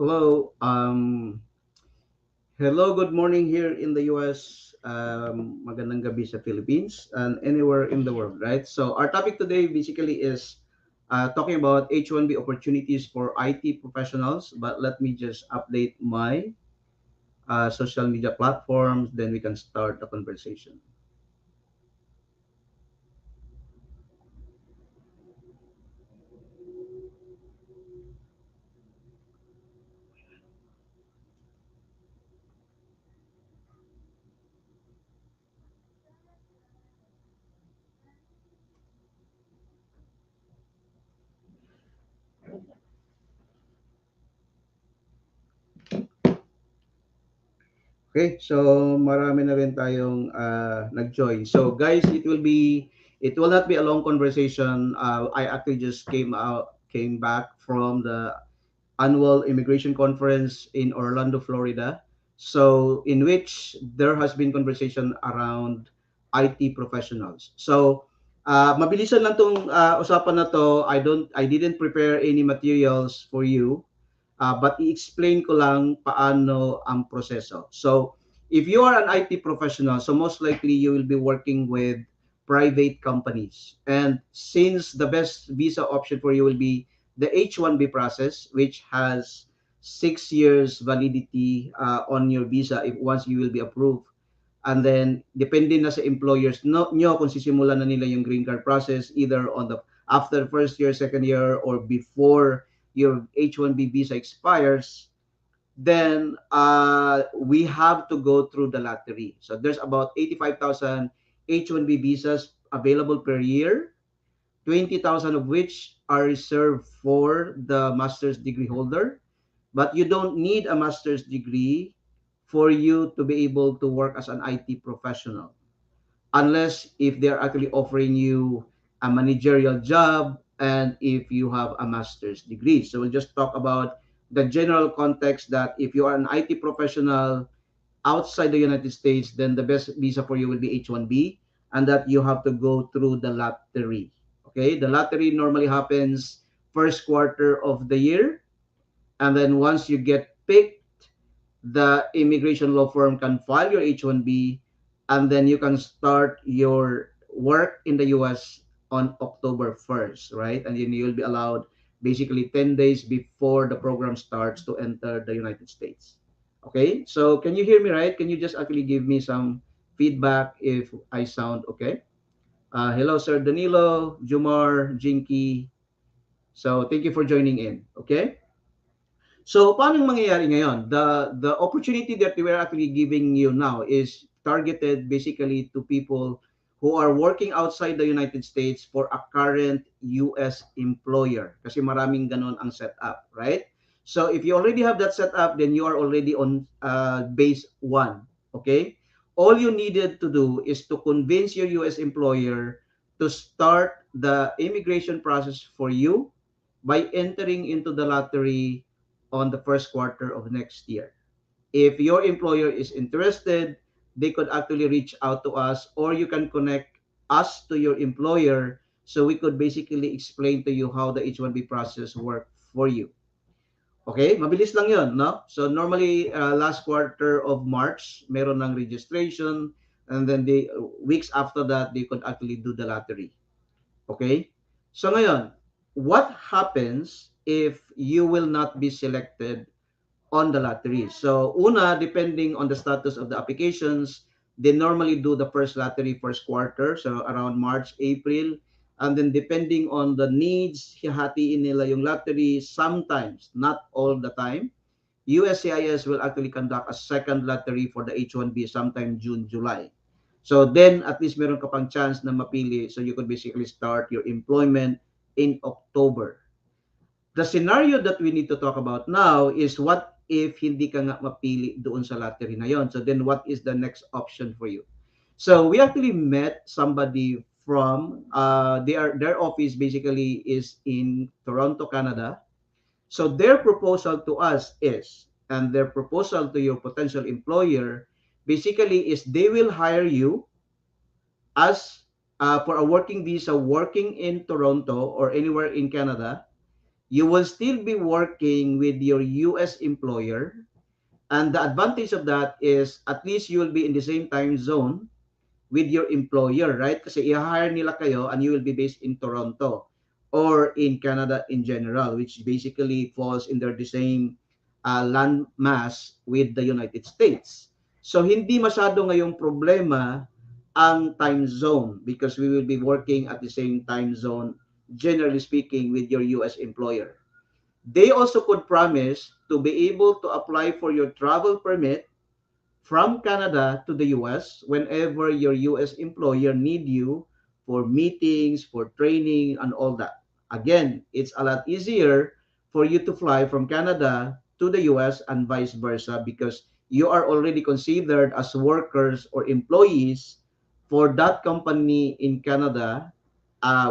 Hello. Hello, good morning here in the US. Magandang gabi sa Philippines and anywhere in the world, right? So our topic today basically is talking about H1B opportunities for IT professionals. But let me just update my social media platforms, then we can start the conversation. Okay, so marami na rin tayong nag-join. So guys, it will not be a long conversation. I actually just came back from the annual immigration conference in Orlando, Florida. So in which there has been conversation around IT professionals. So mabilisan lang tong usapan na to. I didn't prepare any materials for you. But i-explain ko lang paano ang proseso. So, if you are an IT professional, so most likely you will be working with private companies. And since the best visa option for you will be the H1B process, which has 6 years validity on your visa if once you will be approved. And then, depende na sa employers nyo kung sisimulan na nila yung green card process either on the after first year, second year, or before your H1B visa expires, then we have to go through the lottery. So there's about 85,000 H1B visas available per year, 20,000 of which are reserved for the master's degree holder. But you don't need a master's degree for you to be able to work as an IT professional unless if they're actually offering you a managerial job and if you have a master's degree. So we'll just talk about the general context that if you are an IT professional outside the United States, then the best visa for you will be H1B and that you have to go through the lottery. Okay, the lottery normally happens first quarter of the year, and then once you get picked, the immigration law firm can file your H1B, and then you can start your work in the US on October 1st, right? And then you'll be allowed basically 10 days before the program starts to enter the United States. Okay, so can you hear me right? Can you just actually give me some feedback if I sound okay? Hello, Sir Danilo, Jumar, Jinky. So thank you for joining in. Okay. So, paano mangyayari ngayon? The opportunity that we are actually giving you now is targeted basically to people who are working outside the United States for a current US employer. Kasi maraming ganon ang setup, right? So, if you already have that setup, then you are already on base 1, okay? All you needed to do is to convince your US employer to start the immigration process for you by entering into the lottery on the first quarter of next year. If your employer is interested, they could actually reach out to us or you can connect us to your employer so we could basically explain to you how the H1B process work for you. Okay, mabilis lang yun, no? So normally last quarter of March, meron ng registration and then the weeks after that, they could actually do the lottery. Okay? So ngayon, what happens if you will not be selected on the lottery? So una, depending on the status of the applications, they normally do the first lottery first quarter, so around March, April. And then depending on the needs, hahatiin nila yung lottery sometimes, not all the time. USCIS will actually conduct a second lottery for the H1B sometime June, July. So then at least meron ka pang chance na mapili so you could basically start your employment in October. The scenario that we need to talk about now is what if hindi ka nga mapili doon sa lottery na yon. So then what is the next option for you? So we actually met somebody from their office basically is in Toronto, Canada. So their proposal to us is, and their proposal to your potential employer basically is they will hire you as for a working visa working in Toronto or anywhere in Canada. You will still be working with your US employer. And the advantage of that is at least you will be in the same time zone with your employer, right? Kasi i-hire nila kayo and you will be based in Toronto or in Canada in general, which basically falls under the same land mass with the United States. So hindi masyado ngayong problema ang time zone because we will be working at the same time zone, generally speaking, with your US employer. They also could promise to be able to apply for your travel permit from Canada to the US whenever your US employer need you for meetings, for training, and all that. Again, it's a lot easier for you to fly from Canada to the US and vice versa because you are already considered as workers or employees for that company in Canada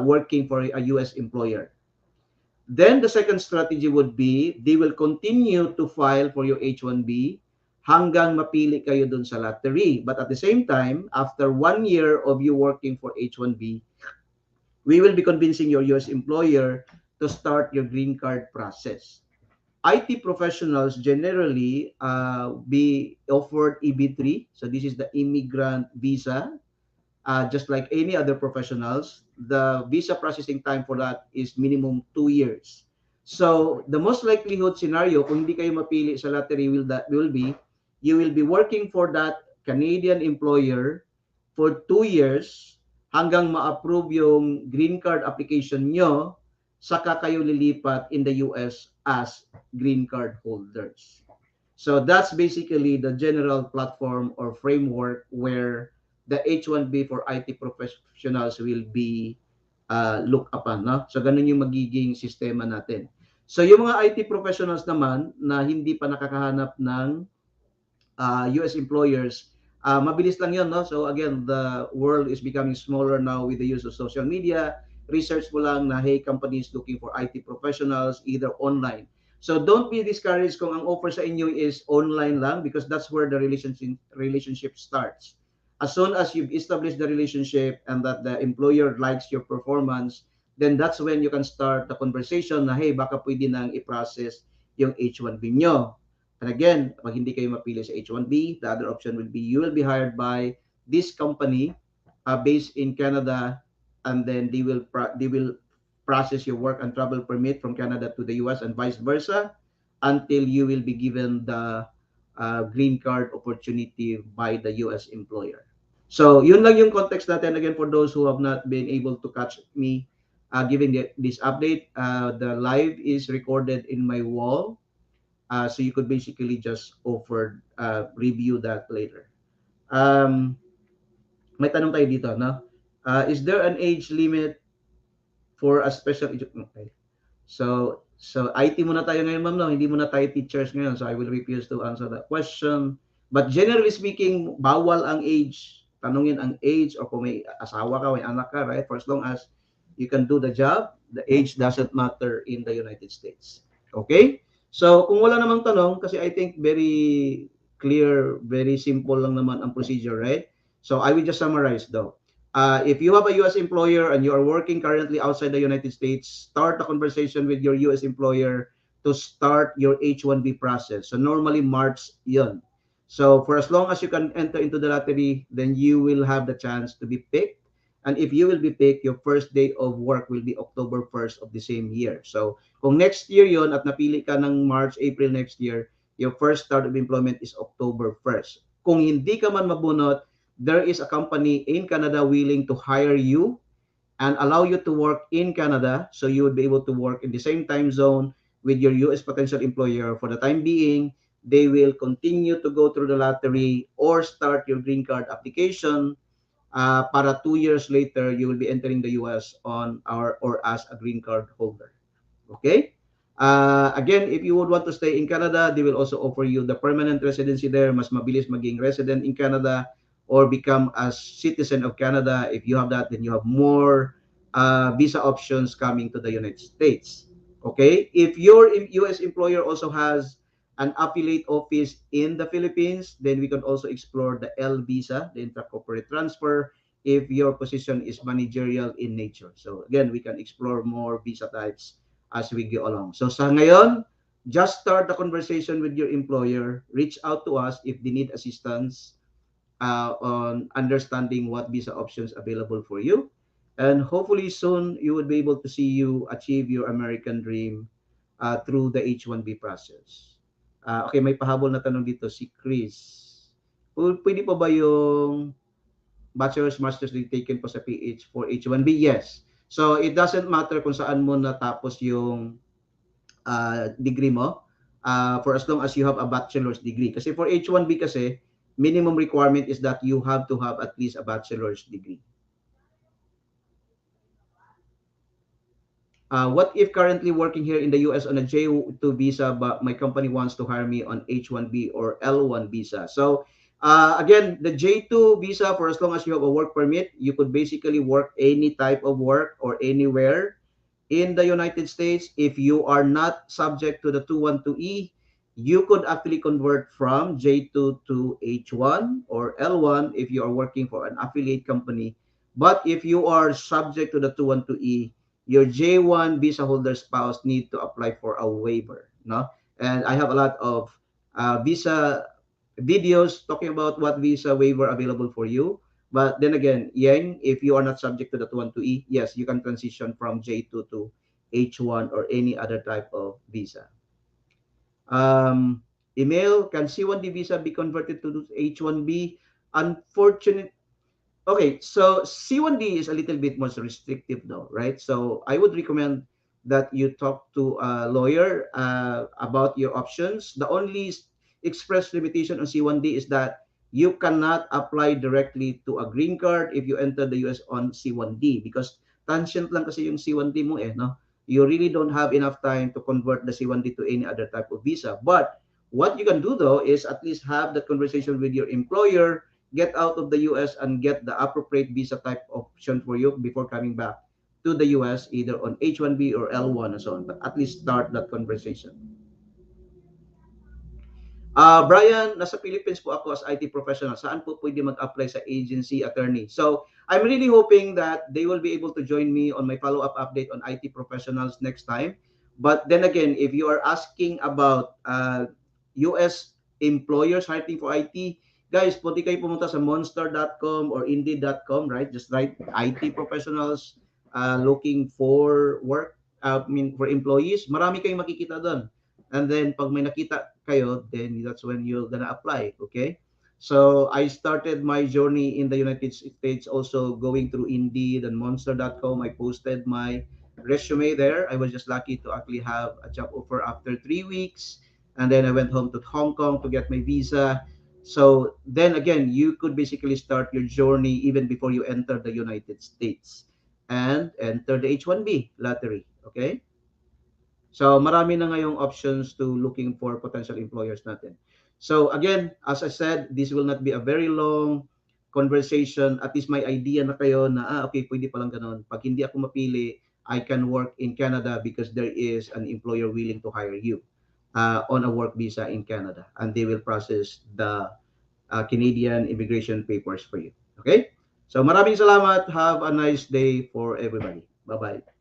working for a US employer. Then the second strategy would be they will continue to file for your H1B hanggang mapili kayo dun sa lottery. But at the same time, after 1 year of you working for H1B, we will be convincing your US employer to start your green card process. IT professionals generally be offered EB3. So this is the immigrant visa just like any other professionals, the visa processing time for that is minimum 2 years. So the most likelihood scenario, kung hindi kayo mapili sa lottery, will be you will be working for that Canadian employer for 2 years hanggang ma-approve yung green card application nyo, saka kayo lilipat in the US as green card holders. So that's basically the general platform or framework where the H1B for IT professionals will be looked upon. No? So ganun yung magiging sistema natin. So yung mga IT professionals naman na hindi pa nakakahanap ng US employers, mabilis lang yun. No? So again, the world is becoming smaller now with the use of social media. Research mo lang na, hey, companies looking for IT professionals, either online. So don't be discouraged kung ang offer sa inyo is online lang because that's where the relationship starts. As soon as you've established the relationship and that the employer likes your performance, then that's when you can start the conversation na, hey, baka pwede nang i-process yung H1B nyo. And again, pag hindi kayo mapili sa H1B, the other option will be you will be hired by this company based in Canada, and then they will process your work and travel permit from Canada to the US and vice versa until you will be given the green card opportunity by the US employer. So, yun lang yung context natin again for those who have not been able to catch me giving this update. The live is recorded in my wall. So you could basically just review that later. Um, may tanong tayo dito, no? Is there an age limit for a special education? Okay. So IT muna tayo ngayon, ma'am, no? Hindi muna tayo teachers ngayon. So I will refuse to answer that question. But generally speaking, bawal ang age. Tanungin ang age o kung may asawa ka, may anak ka, right? For as long as you can do the job, the age doesn't matter in the United States. Okay? So kung wala namang tanong, kasi I think very clear, very simple lang naman ang procedure, right? So I will just summarize though. If you have a US employer and you are working currently outside the United States, start a conversation with your US employer to start your H1B process. So normally March yun. So for as long as you can enter into the lottery, then you will have the chance to be picked. And if you will be picked, your first day of work will be October 1st of the same year. So kung next year yon at napili ka ng March, April next year, your first start of employment is October 1st. Kung hindi ka man mabunot, there is a company in Canada willing to hire you and allow you to work in Canada, so you would be able to work in the same time zone with your US potential employer. For the time being, they will continue to go through the lottery or start your green card application para 2 years later, you will be entering the US on our or as a green card holder. Okay? Again, if you would want to stay in Canada, they will also offer you the permanent residency there. Mas mabilis maging resident in Canada or become a citizen of Canada. If you have that, then you have more visa options coming to the United States. Okay? If your US employer also has an affiliate office in the Philippines, then we can also explore the L visa, the intra-corporate transfer, if your position is managerial in nature. So again, we can explore more visa types as we go along. So sa ngayon, just start the conversation with your employer. Reach out to us if they need assistance on understanding what visa options available for you. And hopefully soon you would be able to see you achieve your American dream through the H1B process. Okay, may pahabol na tanong dito si Chris. Pwede pa ba yung bachelor's, master's degree taken po sa PH for H1B? Yes. So it doesn't matter kung saan mo natapos yung degree mo for as long as you have a bachelor's degree. Kasi for H1B kasi, minimum requirement is that you have to have at least a bachelor's degree. What if currently working here in the US on a J2 visa, but my company wants to hire me on H1B or L1 visa? So again, the J2 visa, for as long as you have a work permit, you could basically work any type of work or anywhere in the United States. If you are not subject to the 212E, you could actually convert from J2 to H1 or L1 if you are working for an affiliate company. But if you are subject to the 212E, your J1 visa holder spouse need to apply for a waiver. No? And I have a lot of visa videos talking about what visa waiver available for you. But then again, Yang, if you are not subject to the 212E, yes, you can transition from J2 to H1 or any other type of visa. Email, can C1D visa be converted to H1B? Unfortunately, okay, so C1D is a little bit more restrictive though, right? So I would recommend that you talk to a lawyer about your options. The only express limitation on C1D is that you cannot apply directly to a green card if you enter the US on C1D because transient lang kasi yung C1D mo no? You really don't have enough time to convert the C1D to any other type of visa. But what you can do though is at least have that conversation with your employer, get out of the US and get the appropriate visa type option for you before coming back to the US, either on H1B or L1 and so on. But at least start that conversation. Brian, nasa Philippines po ako as IT professional. Saan po pwede mag-apply sa agency attorney? So, I'm really hoping that they will be able to join me on my follow-up update on IT professionals next time. But then again, if you are asking about US employers hiring for IT, guys, pwede kayo pumunta sa monster.com or indeed.com, right? Just write IT professionals looking for work, for employees. Marami kayong makikita doon. And then pag may nakita kayo, then that's when you're gonna apply, okay? So I started my journey in the United States also going through Indeed and Monster.com. I posted my resume there. I was just lucky to actually have a job offer after 3 weeks. And then I went home to Hong Kong to get my visa. So then again, you could basically start your journey even before you enter the United States and enter the H1B lottery, okay? So marami na ngayong options to looking for potential employers natin. So again, as I said, this will not be a very long conversation. At least may idea na kayo na, okay, pwede palang ganun. Pag hindi ako mapili, I can work in Canada because there is an employer willing to hire you on a work visa in Canada. And they will process the Canadian immigration papers for you. Okay? So maraming salamat. Have a nice day for everybody. Bye-bye.